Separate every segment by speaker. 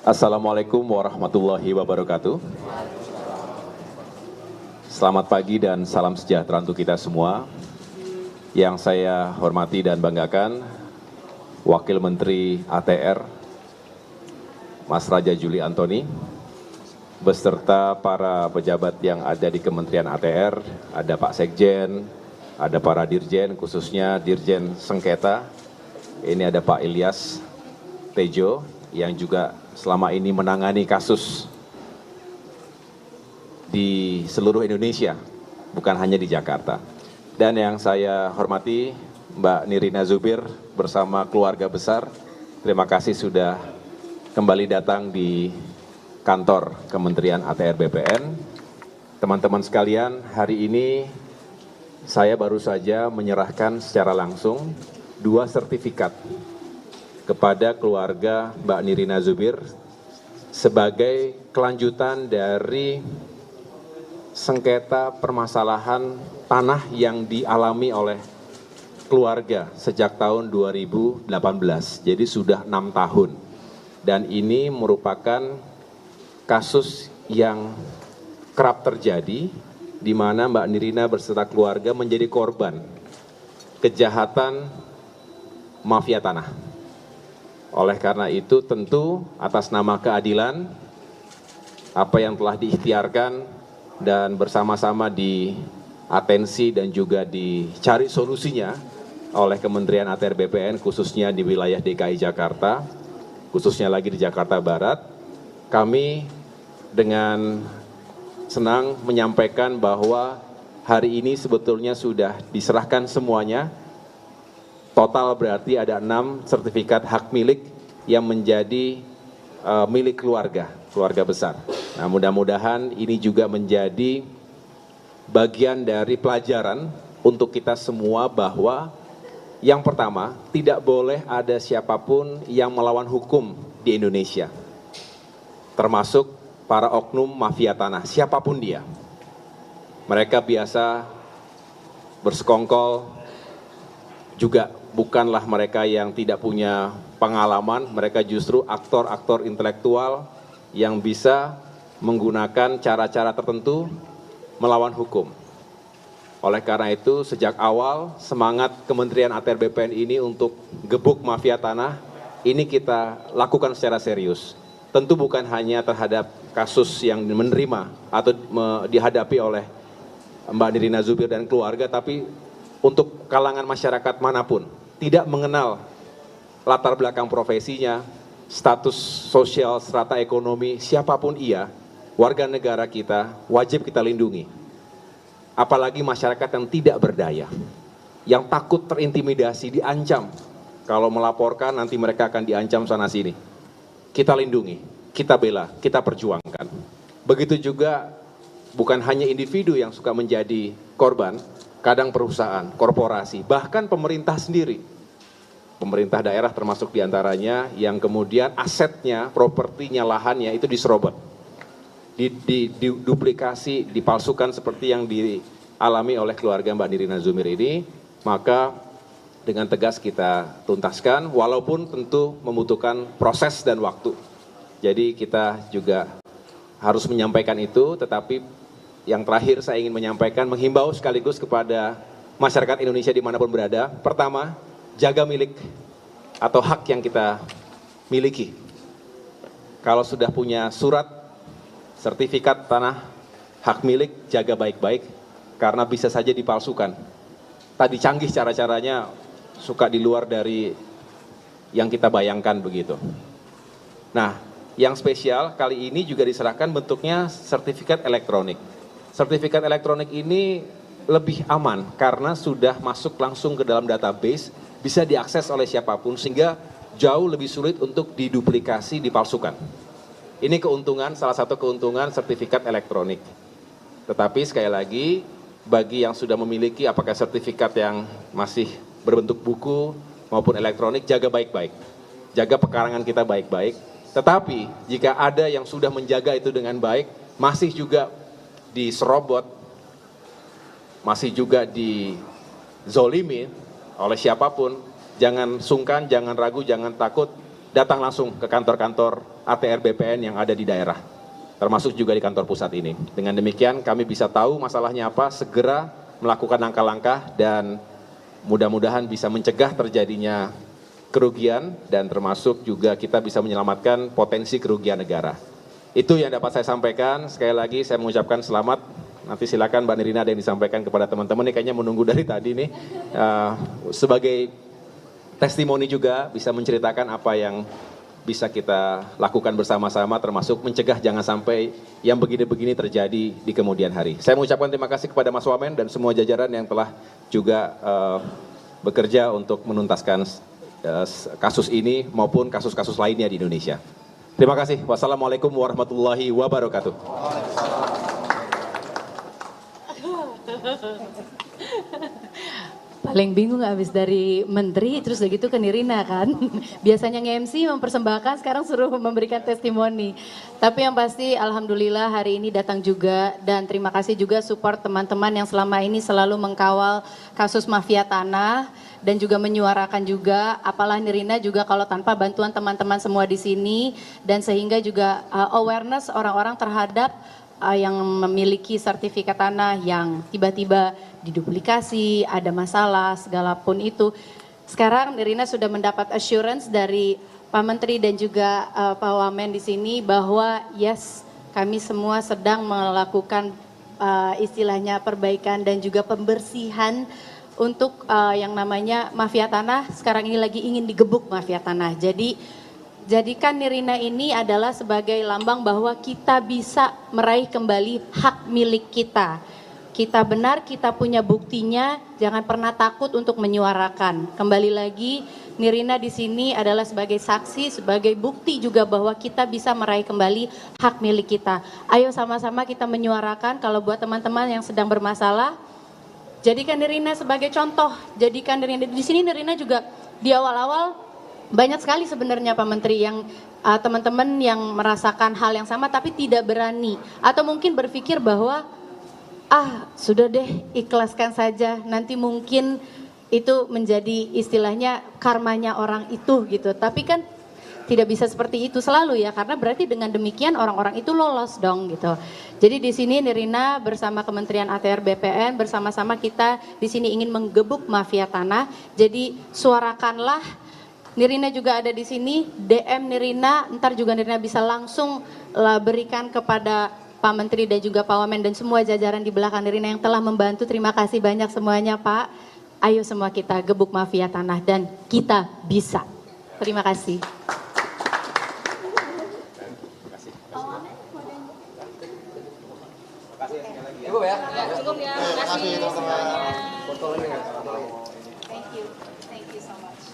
Speaker 1: Assalamualaikum warahmatullahi wabarakatuh. Selamat pagi dan salam sejahtera untuk kita semua. Yang saya hormati dan banggakan, Wakil Menteri ATR, Mas Raja Juli Antoni, beserta para pejabat yang ada di Kementerian ATR, ada Pak Sekjen, ada para Dirjen, khususnya Dirjen Sengketa, ini ada Pak Ilyas Tejo, yang juga selama ini menangani kasus di seluruh Indonesia, bukan hanya di Jakarta. Dan yang saya hormati Mbak Nirina Zubir bersama keluarga besar, terima kasih sudah kembali datang di kantor Kementerian ATR BPN. Teman-teman sekalian, hari ini saya baru saja menyerahkan secara langsung 2 sertifikat kepada keluarga Mbak Nirina Zubir sebagai kelanjutan dari sengketa permasalahan tanah yang dialami oleh keluarga sejak tahun 2018. Jadi sudah 6 tahun. Dan ini merupakan kasus yang kerap terjadi di mana Mbak Nirina beserta keluarga menjadi korban kejahatan mafia tanah. Oleh karena itu tentu atas nama keadilan, apa yang telah diikhtiarkan dan bersama-sama diatensi dan juga dicari solusinya oleh Kementerian ATR BPN khususnya di wilayah DKI Jakarta, khususnya lagi di Jakarta Barat, kami dengan senang menyampaikan bahwa hari ini sebetulnya sudah diserahkan semuanya. Total berarti ada 6 sertifikat hak milik yang menjadi milik keluarga besar. Nah, mudah-mudahan ini juga menjadi bagian dari pelajaran untuk kita semua bahwa yang pertama, tidak boleh ada siapapun yang melawan hukum di Indonesia. Termasuk para oknum mafia tanah, siapapun dia. Mereka biasa bersekongkol, juga bukanlah mereka yang tidak punya pengalaman, mereka justru aktor-aktor intelektual yang bisa menggunakan cara-cara tertentu melawan hukum. Oleh karena itu, sejak awal semangat Kementerian ATR BPN ini untuk gebuk mafia tanah, ini kita lakukan secara serius. Tentu bukan hanya terhadap kasus yang menerima atau dihadapi oleh Mbak Nirina Zubir dan keluarga, tapi untuk kalangan masyarakat manapun, tidak mengenal latar belakang profesinya, status sosial, strata ekonomi, siapapun ia, warga negara kita wajib kita lindungi. Apalagi masyarakat yang tidak berdaya, yang takut terintimidasi, diancam. Kalau melaporkan nanti mereka akan diancam sana-sini. Kita lindungi, kita bela, kita perjuangkan. Begitu juga bukan hanya individu yang suka menjadi korban, kadang perusahaan, korporasi, bahkan pemerintah sendiri. Pemerintah daerah termasuk diantaranya yang kemudian asetnya, propertinya, lahannya itu diserobot. Diduplikasi, dipalsukan seperti yang dialami oleh keluarga Mbak Nirina Zubir ini, maka dengan tegas kita tuntaskan, walaupun tentu membutuhkan proses dan waktu. Jadi kita juga harus menyampaikan itu, tetapi yang terakhir saya ingin menyampaikan, menghimbau sekaligus kepada masyarakat Indonesia dimanapun berada. Pertama, jaga milik atau hak yang kita miliki. Kalau sudah punya surat, sertifikat tanah, hak milik, jaga baik-baik, karena bisa saja dipalsukan. Tadi canggih cara-caranya, suka di luar dari yang kita bayangkan begitu. Nah, yang spesial kali ini juga diserahkan bentuknya sertifikat elektronik. Sertifikat elektronik ini lebih aman karena sudah masuk langsung ke dalam database, bisa diakses oleh siapapun sehingga jauh lebih sulit untuk diduplikasi, dipalsukan. Ini keuntungan, salah satu keuntungan sertifikat elektronik. Tetapi sekali lagi, bagi yang sudah memiliki apakah sertifikat yang masih berbentuk buku maupun elektronik, jaga baik-baik. Jaga pekarangan kita baik-baik. Tetapi jika ada yang sudah menjaga itu dengan baik, masih juga diserobot, masih juga dizolimi oleh siapapun, jangan sungkan, jangan ragu, jangan takut, datang langsung ke kantor-kantor ATR BPN yang ada di daerah, termasuk juga di kantor pusat ini. Dengan demikian kami bisa tahu masalahnya apa, segera melakukan langkah-langkah dan mudah-mudahan bisa mencegah terjadinya kerugian dan termasuk juga kita bisa menyelamatkan potensi kerugian negara. Itu yang dapat saya sampaikan. Sekali lagi saya mengucapkan selamat. Nanti silakan Mbak Nirina ada yang disampaikan kepada teman-teman. Ini kayaknya menunggu dari tadi nih. Sebagai testimoni juga bisa menceritakan apa yang bisa kita lakukan bersama-sama termasuk mencegah jangan sampai yang begini-begini terjadi di kemudian hari. Saya mengucapkan terima kasih kepada Mas Wamen dan semua jajaran yang telah juga bekerja untuk menuntaskan kasus ini maupun kasus-kasus lainnya di Indonesia. Terima kasih. Wassalamualaikum warahmatullahi wabarakatuh.
Speaker 2: Paling bingung habis dari menteri terus udah gitu ke Nirina kan. Biasanya nge-MC mempersembahkan, sekarang suruh memberikan testimoni. Tapi yang pasti alhamdulillah hari ini datang juga dan terima kasih juga support teman-teman yang selama ini selalu mengkawal kasus mafia tanah dan juga menyuarakan juga, apalah Nirina juga kalau tanpa bantuan teman-teman semua di sini dan sehingga juga awareness orang-orang terhadap yang memiliki sertifikat tanah yang tiba-tiba diduplikasi, ada masalah, segala pun itu. Sekarang Nirina sudah mendapat assurance dari Pak Menteri dan juga Pak Wamen di sini bahwa yes, kami semua sedang melakukan istilahnya perbaikan dan juga pembersihan untuk yang namanya mafia tanah. Sekarang ini lagi ingin digebuk mafia tanah. Jadikan Nirina ini adalah sebagai lambang bahwa kita bisa meraih kembali hak milik kita. Kita benar, kita punya buktinya, jangan pernah takut untuk menyuarakan. Kembali lagi, Nirina di sini adalah sebagai saksi, sebagai bukti juga bahwa kita bisa meraih kembali hak milik kita. Ayo sama-sama kita menyuarakan. Kalau buat teman-teman yang sedang bermasalah, jadikan Nirina sebagai contoh. Jadikan Nirina di sini. Nirina juga di awal-awal banyak sekali sebenarnya Pak Menteri yang teman-teman yang merasakan hal yang sama tapi tidak berani atau mungkin berpikir bahwa sudah deh ikhlaskan saja, nanti mungkin itu menjadi istilahnya karmanya orang itu gitu. Tapi kan tidak bisa seperti itu selalu ya, karena berarti dengan demikian orang-orang itu lolos dong gitu. Jadi di sini Nirina bersama Kementerian ATR BPN bersama-sama kita di sini ingin menggebuk mafia tanah. Jadi suarakanlah. Nirina juga ada di sini, DM Nirina, ntar juga Nirina bisa langsung berikan kepada Pak Menteri dan juga Pak Wamen dan semua jajaran di belakang Nirina yang telah membantu. Terima kasih banyak semuanya Pak. Ayo semua kita gebuk mafia tanah dan kita bisa. Terima kasih.
Speaker 3: Cukup ya?
Speaker 4: Cukup ya, terima kasih semuanya. Thank you so much.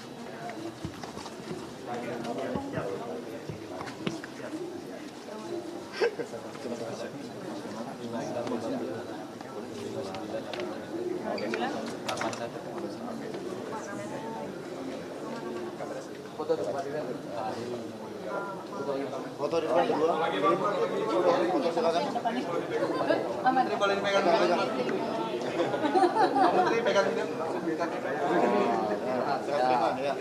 Speaker 3: Foto di depan berdua. Foto silakan. Menteri boleh dipegang dulu. Menteri pegang dulu. Ya.